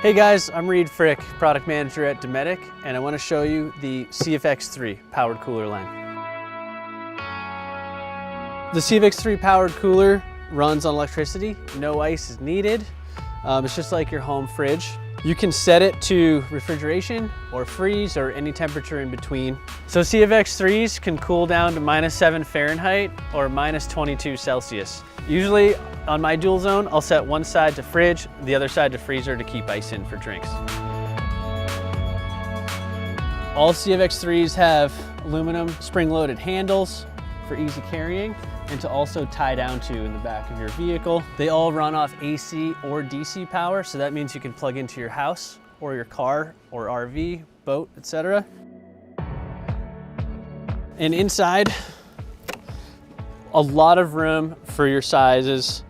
Hey guys, I'm Reed Frick, product manager at Dometic, and I want to show you the CFX3 powered cooler line. The CFX3 powered cooler runs on electricity. No ice is needed. It's just like your home fridge. You can set it to refrigeration or freeze or any temperature in between. So CFX3s can cool down to -7 Fahrenheit or -22 Celsius. Usually on my dual zone, I'll set one side to fridge, the other side to freezer to keep ice in for drinks. All CFX3s have aluminum spring-loaded handles for easy carrying and to also tie down to in the back of your vehicle. They all run off AC or DC power, so that means you can plug into your house or your car or RV, boat, etc. And inside, a lot of room for your sizes.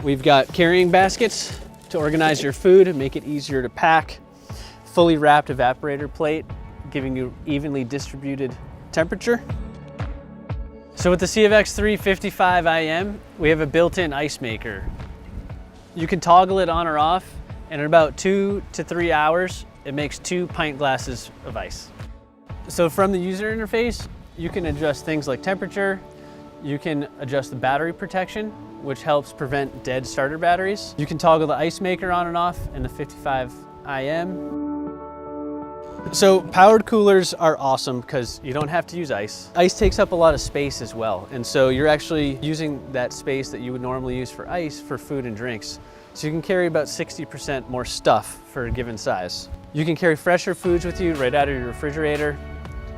We've got carrying baskets to organize your food and make it easier to pack. Fully wrapped evaporator plate, giving you evenly distributed temperature. So with the CFX3 55 IM, we have a built-in ice maker. You can toggle it on or off, and in about 2 to 3 hours, it makes 2 pint glasses of ice. So from the user interface, you can adjust things like temperature. You can adjust the battery protection, which helps prevent dead starter batteries. You can toggle the ice maker on and off in the 55 IM. So powered coolers are awesome because you don't have to use ice. Ice takes up a lot of space as well. And so you're actually using that space that you would normally use for ice for food and drinks. So you can carry about 60% more stuff for a given size. You can carry fresher foods with you right out of your refrigerator.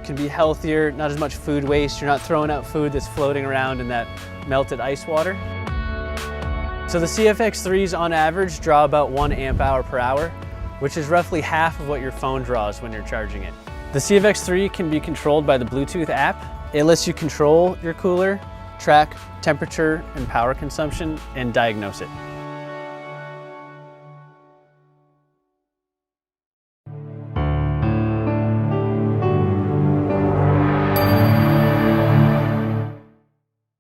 Can be healthier, not as much food waste. You're not throwing out food that's floating around in that melted ice water. So the CFX3s on average draw about 1 amp hour per hour, which is roughly half of what your phone draws when you're charging it. The CFX3 can be controlled by the Bluetooth app. It lets you control your cooler, track temperature and power consumption, and diagnose it.